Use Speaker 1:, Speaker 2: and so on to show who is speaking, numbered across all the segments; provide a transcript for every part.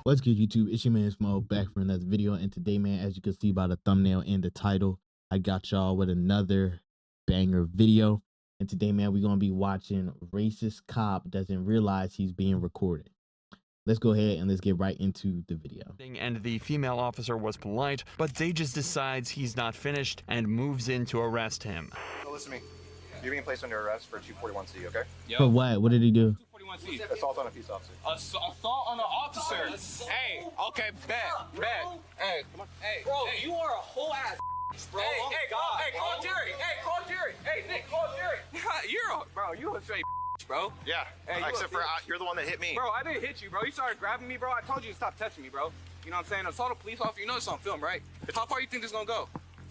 Speaker 1: What's good, YouTube? It's your man Smo back for another video, and today, man, as you can see by the thumbnail and the title, I got y'all with another banger video. And today, man, we're gonna be watching racist cop doesn't realize he's being recorded. Let's go ahead and let's get right into the video.
Speaker 2: And the female officer was polite, but Dages decides he's not finished and moves in to arrest him.
Speaker 3: So listen to me. You're being placed under arrest for 241C, okay?
Speaker 1: Yep. For what? What did he do?
Speaker 3: Assault on a peace officer.
Speaker 4: Assault on an officer. Hey, okay, bet. Hey, come on. Hey,
Speaker 5: bro,
Speaker 4: hey.
Speaker 5: you are a whole ass bro.
Speaker 4: Hey,
Speaker 5: Oh
Speaker 4: hey,
Speaker 5: God,
Speaker 4: call Jerry. Hey, call Jerry. Hey, Nick, call Jerry. You a straight bro.
Speaker 3: Yeah,
Speaker 4: hey,
Speaker 3: except for you're the one that hit me.
Speaker 4: Bro, I didn't hit you, bro. You started grabbing me, bro. I told you to stop touching me, bro. You know what I'm saying? Assault a police officer. You know it's on film, right? How far you think this gonna go?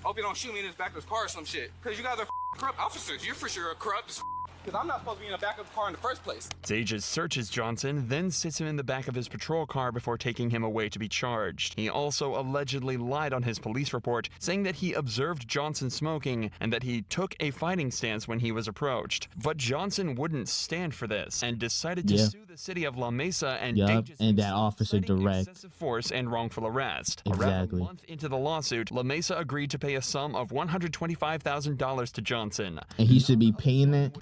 Speaker 4: Hope you don't shoot me in this back of this car or some shit. Because you guys are corrupt officers. You're for sure a corrupt because I'm not supposed to be in the back of the car in the first place.
Speaker 2: Dages searches Johnson, then sits him in the back of his patrol car before taking him away to be charged. He also allegedly lied on his police report, saying that he observed Johnson smoking and that he took a fighting stance when he was approached. But Johnson wouldn't stand for this and decided to sue the city of La Mesa and Dages
Speaker 1: and that officer direct
Speaker 2: excessive force and wrongful arrest.
Speaker 1: Exactly.
Speaker 2: Around a month into the lawsuit, La Mesa agreed to pay a sum of $125,000 to Johnson.
Speaker 1: And he should be paying that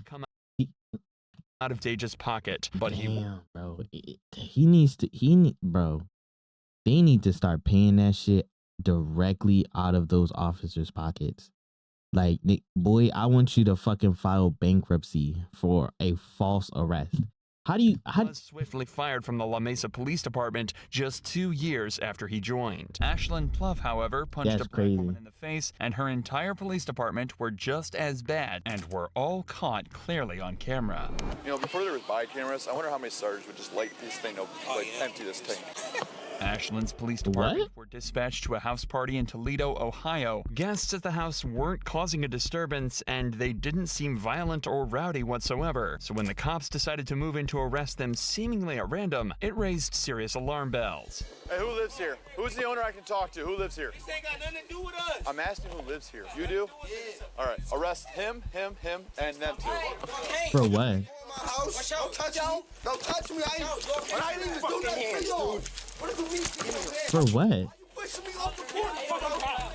Speaker 2: Out of Dages' pocket, but
Speaker 1: bro, bro, they need to start paying that shit directly out of those officers' pockets. Like, boy, I want you to fucking file bankruptcy for a false arrest. He
Speaker 2: was swiftly fired from the La Mesa Police Department just 2 years after he joined. Ashlyn Pluff, however, punched a black woman in the face, and her entire police department were just as bad and were all caught clearly on camera.
Speaker 6: You know, before there was body cameras, I wonder how many sergeants would just light this thing up, empty this tank.
Speaker 2: Ashlyn's police department were dispatched to a house party in Toledo, Ohio. Guests at the house weren't causing a disturbance, and they didn't seem violent or rowdy whatsoever. So when the cops decided to move in to arrest them seemingly at random, it raised serious alarm bells.
Speaker 6: Hey, who lives here? Who's the owner I can talk to? Who lives here?
Speaker 5: This ain't got nothing to do with us.
Speaker 6: I'm asking who lives here. You do?
Speaker 5: Yeah.
Speaker 6: All right, arrest him, and them two.
Speaker 5: Hey,
Speaker 1: for what?
Speaker 5: my house. Don't touch me. Don't touch me. I ain't even do nothing to you. What do you mean?
Speaker 1: For what?
Speaker 5: Pushing me off the porch. Get on the ground.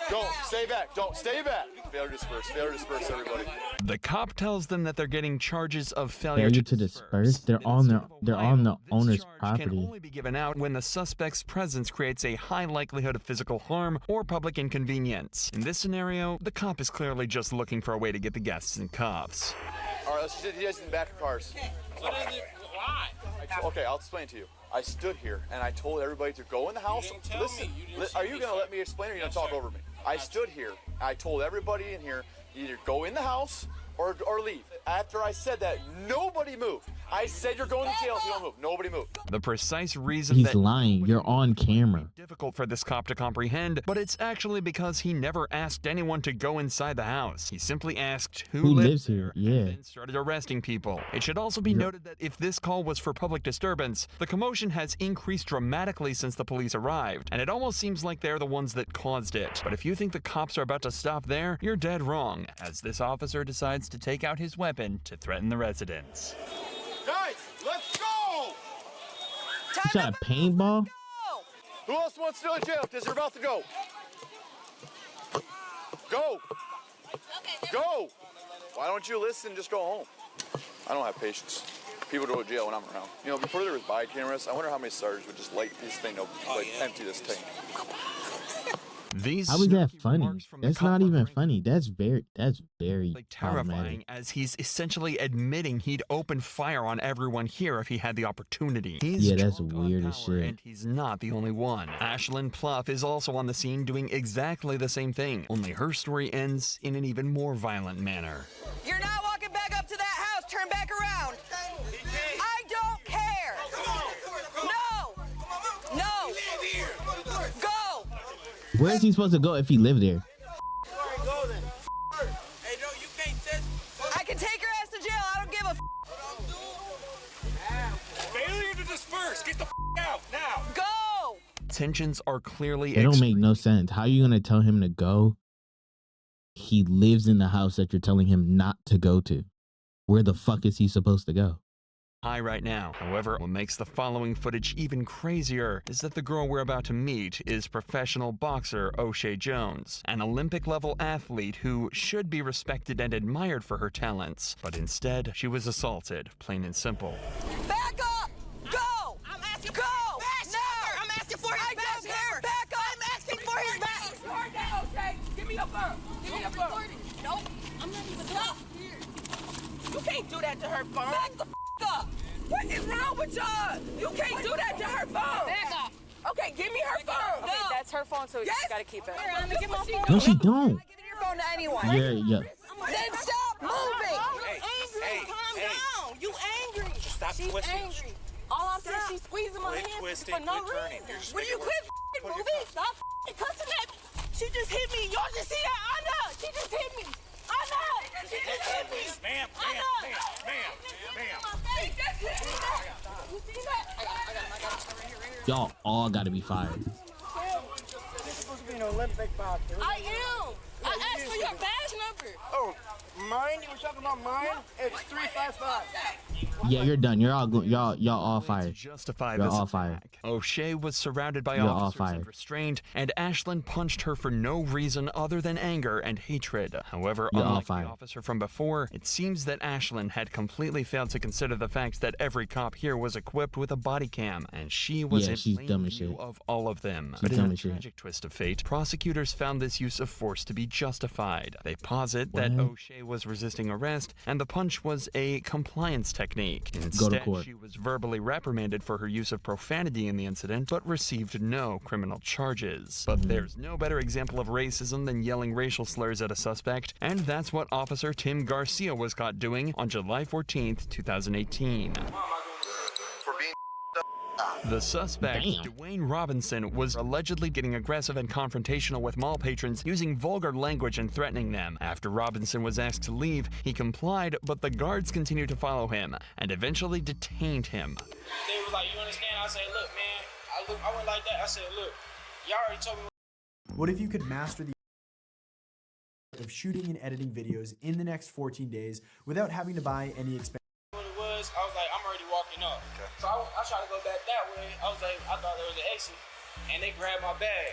Speaker 6: Don't stay back. Don't stay back. Failure to disperse. Failure to disperse, everybody.
Speaker 2: The cop tells them that they're getting charges of failure
Speaker 1: to disperse. They're on the owner's property.
Speaker 2: Can only be given out when the suspect's presence creates a high likelihood of physical harm or public inconvenience. In this scenario, the cop is clearly just looking for a way to get the guests in cuffs.
Speaker 6: All right, let's sit you guys in the back of cars.
Speaker 5: What is it? Why?
Speaker 6: Okay, I'll explain to you. I stood here and I told everybody to go in the house. Listen, are you going to let me explain or are you going to talk over me? I stood here. I told everybody in here, either go in the house or leave. After I said that, nobody moved. I said you're going to jail if you don't move. Nobody moved.
Speaker 2: The precise reason
Speaker 1: he's lying. You're on camera.
Speaker 2: Difficult for this cop to comprehend, but it's actually because he never asked anyone to go inside the house. He simply asked who lives here, and then started arresting people. It should also be noted that if this call was for public disturbance, the commotion has increased dramatically since the police arrived, and it almost seems like they're the ones that caused it. But if you think the cops are about to stop there, you're dead wrong, as this officer decides to take out his weapon to threaten the residents.
Speaker 6: Guys, let's go!
Speaker 1: You shot a paintball?
Speaker 6: Who else wants to go to jail because you're about to go? Go! Go! Why don't you listen and just go home? I don't have patience. People go to jail when I'm around. You know, before there was body cameras, I wonder how many sergeants would just light this thing up, empty this tank.
Speaker 2: These
Speaker 1: How is that funny? That's not even funny. That's very
Speaker 2: terrifying, as he's essentially admitting he'd open fire on everyone here if he had the opportunity. He's
Speaker 1: that's weird as shit.
Speaker 2: And he's not the only one. Ashlyn Pluff is also on the scene doing exactly the same thing, only her story ends in an even more violent manner.
Speaker 7: You're not walking back up to that house. Turn back around. I don't care. No. Go.
Speaker 1: Where is he supposed to go if he lived there?
Speaker 5: Hey, no, you can't touch me.
Speaker 7: I can take your ass to jail. I don't give a
Speaker 4: Failure to disperse. Get the out now.
Speaker 7: Go.
Speaker 2: Tensions are clearly
Speaker 1: They don't make no sense. How are you gonna tell him to go? He lives in the house that you're telling him not to go to. Where the fuck is he supposed to go?
Speaker 2: high right now. However, what makes the following footage even crazier is that the girl we're about to meet is professional boxer O'Shea Jones, an Olympic-level athlete who should be respected and admired for her talents. But instead, she was assaulted, plain and simple.
Speaker 7: Back up! Go! I'm asking go! No! I'm asking for his back hair! Back up! I'm asking for his back! Okay, give me your phone! Give me your phone! Nope, I'm not even up here. You can't do that to her phone. Back the up! What is wrong with y'all? You can't do that to her phone. Back up. Okay, give me her phone.
Speaker 8: Okay, that's her phone, so you gotta keep it.
Speaker 7: I'm gonna give my phone.
Speaker 1: No, she don't.
Speaker 7: I'm giving your phone to anyone.
Speaker 1: Yeah.
Speaker 7: Then stop moving.
Speaker 4: Hey,
Speaker 7: Angry. Calm down. You angry.
Speaker 4: Stop
Speaker 7: She's
Speaker 4: twisting.
Speaker 7: angry. All I'm saying, she's squeezing my
Speaker 4: Quit
Speaker 7: hand
Speaker 4: twisting,
Speaker 7: for no
Speaker 4: quit turning.
Speaker 7: reason.
Speaker 4: You're just
Speaker 7: Will you
Speaker 4: making it
Speaker 7: quit
Speaker 4: worse.
Speaker 7: moving? Stop cussing at me. She just hit me. Y'all just see that? I know. She just hit me. I know. She just hit me.
Speaker 4: Ma'am,
Speaker 7: I know.
Speaker 4: ma'am.
Speaker 7: She just hit me. You see that? I got it.
Speaker 1: Y'all all gotta be fired.
Speaker 5: You're supposed to be an Olympic boxer.
Speaker 7: I am. I asked for your badge number.
Speaker 5: Oh, mine? You were talking about mine? It's 355.
Speaker 1: Yeah, you're done. You're all y'all all
Speaker 2: To
Speaker 1: fired.
Speaker 2: justify
Speaker 1: You're
Speaker 2: this
Speaker 1: all fired.
Speaker 2: attack, O'Shea was surrounded by
Speaker 1: You're all
Speaker 2: officers and
Speaker 1: fired.
Speaker 2: restrained, and Ashlyn punched her for no reason other than anger and hatred. However,
Speaker 1: You're all
Speaker 2: unlike the
Speaker 1: fired.
Speaker 2: officer from before, it seems that Ashlyn had completely failed to consider the fact that every cop here was equipped with a body cam, and she was
Speaker 1: Yeah,
Speaker 2: in
Speaker 1: she's
Speaker 2: plain
Speaker 1: dumb as
Speaker 2: view
Speaker 1: shit.
Speaker 2: of all of them.
Speaker 1: She's
Speaker 2: But in
Speaker 1: dumb
Speaker 2: a
Speaker 1: as shit.
Speaker 2: tragic twist of fate, prosecutors found this use of force to be justified. They posit that
Speaker 1: What?
Speaker 2: O'Shea was resisting arrest, and the punch was a compliance technique.
Speaker 1: Go to
Speaker 2: Instead,
Speaker 1: court.
Speaker 2: she was verbally reprimanded for her use of profanity in the incident, but received no criminal charges. But there's no better example of racism than yelling racial slurs at a suspect, and that's what Officer Tim Garcia was caught doing on July 14th, 2018.
Speaker 3: For being
Speaker 2: The suspect,
Speaker 1: Damn.
Speaker 2: Dwayne Robinson, was allegedly getting aggressive and confrontational with mall patrons, using vulgar language and threatening them. After Robinson was asked to leave, he complied, but the guards continued to follow him and eventually detained him.
Speaker 9: They was like, you understand? I said, look, man, I went like that. I said, look, y'all already told me.
Speaker 10: What if you could master the of shooting and editing videos in the next 14 days without having to buy any expensive?
Speaker 9: What it was, I was like, I'm already walking up. Okay. So I tried to go back that way. I was like, I thought there was an exit, and they grabbed my bag.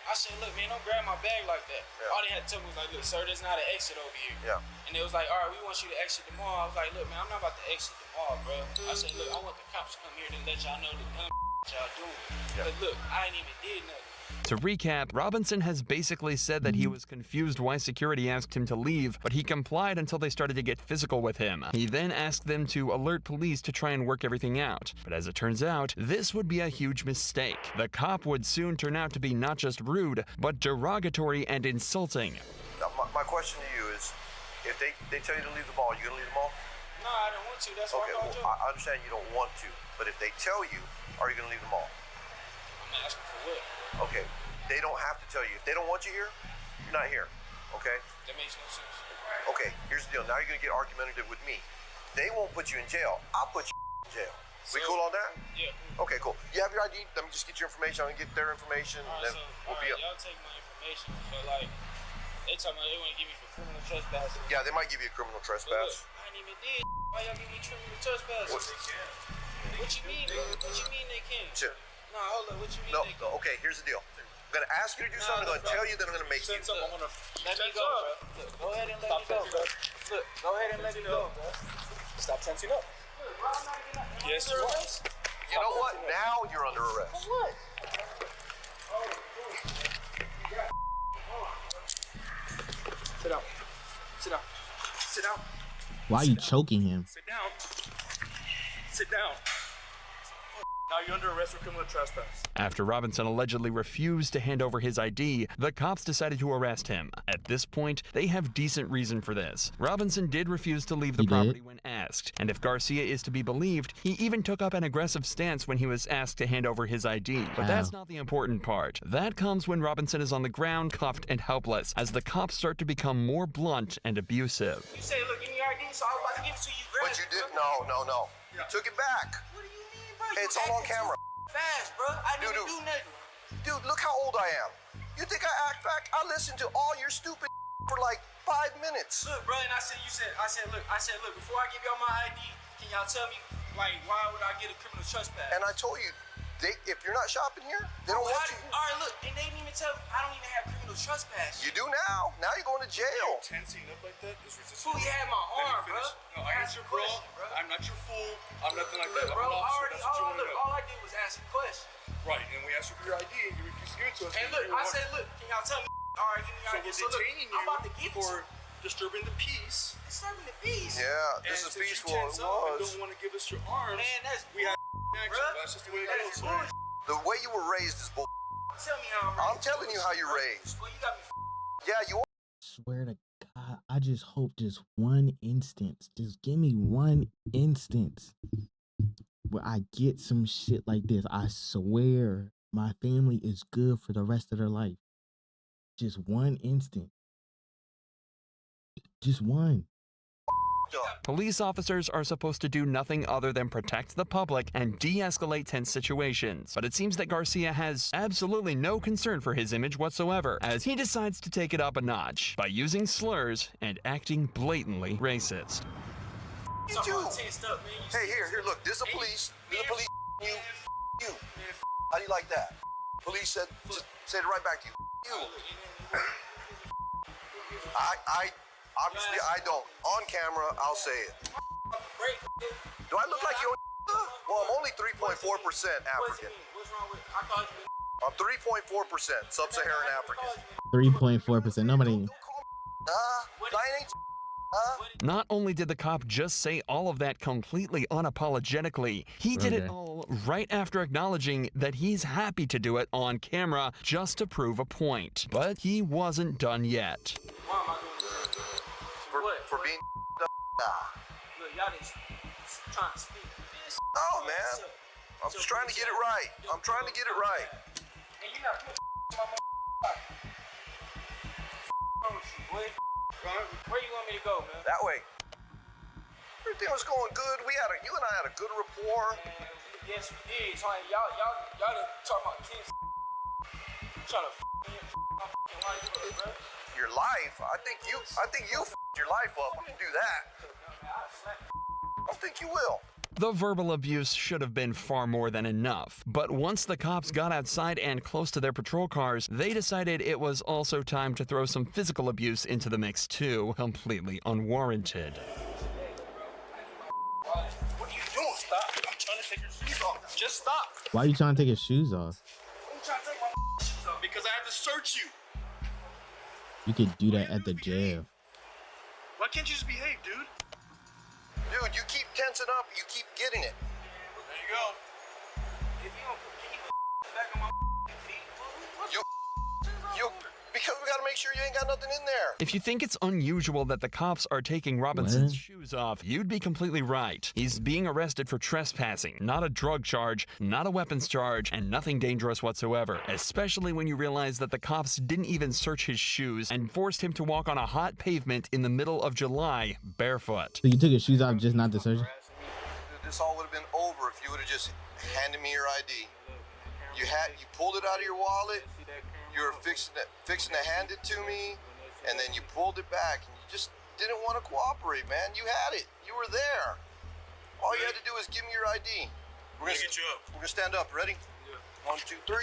Speaker 9: I said, look, man, don't grab my bag like that.
Speaker 3: Yeah.
Speaker 9: All they had to tell me was like, look, sir, there's not an exit over here.
Speaker 3: Yeah.
Speaker 9: And they was like, all right, we want you to exit the mall. I was like, look, man, I'm not about to exit the mall, bro. I said, look, I want the cops to come here to let y'all know the dumb y'all doing.
Speaker 3: Yeah.
Speaker 9: But look, I ain't even did nothing.
Speaker 2: To recap, Robinson has basically said that he was confused why security asked him to leave, but he complied until they started to get physical with him. He then asked them to alert police to try and work everything out. But as it turns out, this would be a huge mistake. The cop would soon turn out to be not just rude, but derogatory and insulting.
Speaker 3: Now, my question to you is, if they tell you to leave the mall, you gonna leave the mall?
Speaker 9: No, I don't want to. That's why
Speaker 3: Okay,
Speaker 9: I
Speaker 3: well,
Speaker 9: called you.
Speaker 3: I understand you don't want to, but if they tell you, are you gonna leave the mall?
Speaker 9: I'm asking for what?
Speaker 3: Okay, they don't have to tell you. If they don't want you here, you're not here. Okay?
Speaker 9: That makes no sense.
Speaker 3: Okay, here's the deal. Now you're gonna get argumentative with me. They won't put you in jail. I'll put you in jail. We
Speaker 9: So-
Speaker 3: cool on that?
Speaker 9: Yeah.
Speaker 3: Okay, cool. You have your ID? Let me just get your information. I'm gonna get their information, and then we'll be up.
Speaker 9: Y'all take my information. So like, they talking about they want to give me for criminal trespassing.
Speaker 3: Yeah, they might give you a criminal
Speaker 9: But look,
Speaker 3: trespass.
Speaker 9: I ain't even did. Why y'all give me criminal trespassing?
Speaker 3: What?
Speaker 9: What you mean, bro? What you mean they can't?
Speaker 3: Shit.
Speaker 9: Nah, hold up. What you mean
Speaker 3: No,
Speaker 9: they can't?
Speaker 3: okay, here's the deal. I'm gonna ask you to do something, I'm gonna tell you, then I'm gonna make you.
Speaker 9: Let me go, bro. Look, go ahead and let me go, bro. Look, go ahead and let me go, bro.
Speaker 5: Stop tensing up.
Speaker 9: Yes, you are.
Speaker 3: You know what? Now you're under arrest.
Speaker 9: What?
Speaker 5: Sit down. Sit down. Sit down.
Speaker 1: Why are you choking him?
Speaker 5: Sit down. Sit down. Now you're under arrest for criminal trespass.
Speaker 2: After Robinson allegedly refused to hand over his ID, the cops decided to arrest him. At this point, they have decent reason for this. Robinson did refuse to leave the
Speaker 1: He did?
Speaker 2: property when asked, and if Garcia is to be believed, he even took up an aggressive stance when he was asked to hand over his ID. But that's not the important part. That comes when Robinson is on the ground, cuffed and helpless, as the cops start to become more blunt and abusive.
Speaker 9: You say, look, give me your ID, so I was about to give it to you.
Speaker 3: But you did? No. You took it back.
Speaker 9: What do you mean, bro?
Speaker 3: It's all on camera.
Speaker 9: Fast, bro. I didn't
Speaker 3: Dude.
Speaker 9: do nothing.
Speaker 3: Dude, look how old I am. You think I act back? I listened to all your stupid for like 5 minutes.
Speaker 9: Look, bro, and I said, look, before I give y'all my ID, can y'all tell me Like, why would I get a criminal trespass?
Speaker 3: And I told you, if you're not shopping here, they don't want you.
Speaker 9: All right, look, and they didn't even tell me. I don't even have criminal trespass.
Speaker 3: You do now. Now you're going to jail.
Speaker 6: Tensing up like that is resistance.
Speaker 9: Fool, you had my arm, bro.
Speaker 6: No, I answered, bro. I'm not your fool. I'm nothing like
Speaker 9: Look,
Speaker 6: that.
Speaker 9: bro,
Speaker 6: I'm an officer.
Speaker 9: all I did was ask a question.
Speaker 6: Right, and we asked you for your ID, and you refused to give it to us.
Speaker 9: And look, I said, look, can y'all tell me? All right, give me your ID.
Speaker 6: So we're detaining you
Speaker 9: I'm about to give it
Speaker 6: for disturbing the peace.
Speaker 9: Disturbing the peace?
Speaker 3: Yeah, this is peaceful. It was.
Speaker 6: Don't want to give us your arms.
Speaker 9: Man, that's
Speaker 6: we have action. That's just the way it goes.
Speaker 3: The way you were raised is bull.
Speaker 9: Tell me how I'm raised.
Speaker 3: I'm telling you how you're raised.
Speaker 9: Well, you got me.
Speaker 3: Yeah, you are.
Speaker 1: Swear to God, I just hope just one instance. Just give me one instance where I get some shit like this. I swear my family is good for the rest of their life. Just one instant. Just one.
Speaker 2: Police officers are supposed to do nothing other than protect the public and de-escalate tense situations. But it seems that Garcia has absolutely no concern for his image whatsoever, as he decides to take it up a notch by using slurs and acting blatantly racist.
Speaker 3: You too. Hey, here, look. This is the police. This is the police. You. How do you like that? Police said, just said it right back to you. You. I obviously I don't. On camera, I'll say it. Do I look like you? Well, I'm only 3.4% African. I'm 3.4% sub-Saharan African.
Speaker 1: 3.4%. Nobody.
Speaker 2: Not only did the cop just say all of that completely unapologetically, he did it all right after acknowledging that he's happy to do it on camera just to prove a point. But he wasn't done yet.
Speaker 3: For being
Speaker 9: Look, y'all just trying to speak.
Speaker 3: Oh, man. I'm just trying to get it right. I'm trying to get it right.
Speaker 9: And you not put where you want me to go, man?
Speaker 3: That way. Everything was going good. You and I had a good rapport.
Speaker 9: Yes, we did. So, y'all didn't talk about kids. Trying to my life up, bro.
Speaker 3: Your life? I think you your life up. You can do that. I don't think you will.
Speaker 2: The verbal abuse should have been far more than enough, but once the cops got outside and close to their patrol cars, they decided it was also time to throw some physical abuse into the mix too, completely unwarranted.
Speaker 9: What are you doing? Stop. I'm trying to take your shoes off. Just stop.
Speaker 1: Why are you trying to take his shoes off?
Speaker 9: I'm trying to take my shoes off. Because I have to search you.
Speaker 1: You could do that at the jail.
Speaker 6: Why can't you just behave, dude?
Speaker 3: Dude, you keep tensing up, you keep getting it.
Speaker 9: There you go. If you don't keep back on my feet,
Speaker 3: you because we gotta make sure you ain't got nothing in there.
Speaker 2: If you think it's unusual that the cops are taking Robinson's shoes off, you'd be completely right. He's being arrested for trespassing, not a drug charge, not a weapons charge, and nothing dangerous whatsoever, especially when you realize that the cops didn't even search his shoes and forced him to walk on a hot pavement in the middle of July, barefoot.
Speaker 1: So you took his shoes off just not to search?
Speaker 3: This all would have been over if you would have just handed me your ID. You pulled it out of your wallet. You were fixing to hand it to me, and then you pulled it back, and you just didn't want to cooperate, man. You had it. You were there. All you had to do is give me your ID. We're gonna get you up. We're gonna stand up. Ready? Yeah. 1, 2, 3.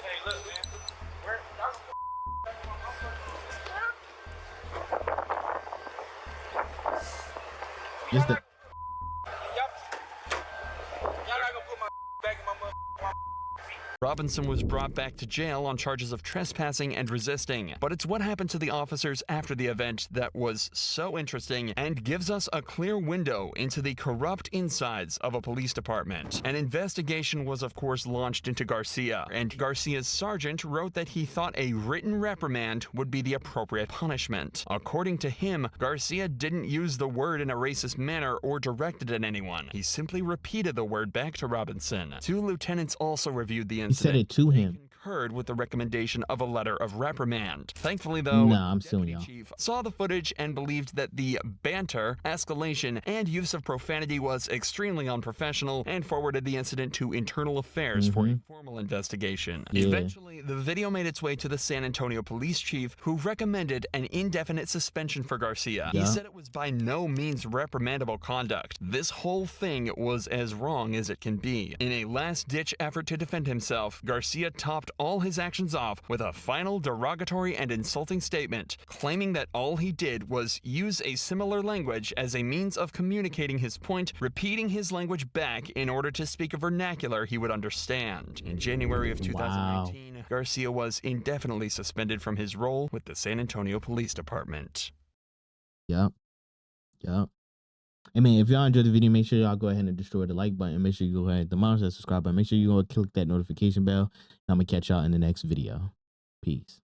Speaker 9: Hey, look, man. Where?
Speaker 1: Just the.
Speaker 9: Y'all not gonna put my back in my feet.
Speaker 2: Robinson was brought back to jail on charges of trespassing and resisting. But it's what happened to the officers after the event that was so interesting and gives us a clear window into the corrupt insides of a police department. An investigation was of course launched into Garcia, and Garcia's sergeant wrote that he thought a written reprimand would be the appropriate punishment. According to him, Garcia didn't use the word in a racist manner or direct it at anyone. He simply repeated the word back to Robinson. 2 lieutenants also reviewed the incident.
Speaker 1: He said it to him.
Speaker 2: concurred with the recommendation of a letter of reprimand. Thankfully, though,
Speaker 1: Nah, I'm
Speaker 2: the
Speaker 1: suing
Speaker 2: deputy
Speaker 1: y'all.
Speaker 2: chief saw the footage and believed that the banter, escalation, and use of profanity was extremely unprofessional and forwarded the incident to internal affairs for a formal investigation. Eventually, the video made its way to the San Antonio police chief, who recommended an indefinite suspension for Garcia. He said it was by no means reprimandable conduct. This whole thing was as wrong as it can be. In a last-ditch effort to defend himself, Garcia topped all his actions off with a final derogatory and insulting statement, claiming that all he did was use a similar language as a means of communicating his point, repeating his language back in order to speak a vernacular he would understand. In January of 2019, Garcia was indefinitely suspended from his role with the San Antonio Police Department.
Speaker 1: Yep. I mean, if y'all enjoyed the video, make sure y'all go ahead and destroy the like button. Make sure you go ahead and hit the mouse and subscribe button. Make sure you go click that notification bell. And I'm going to catch y'all in the next video. Peace.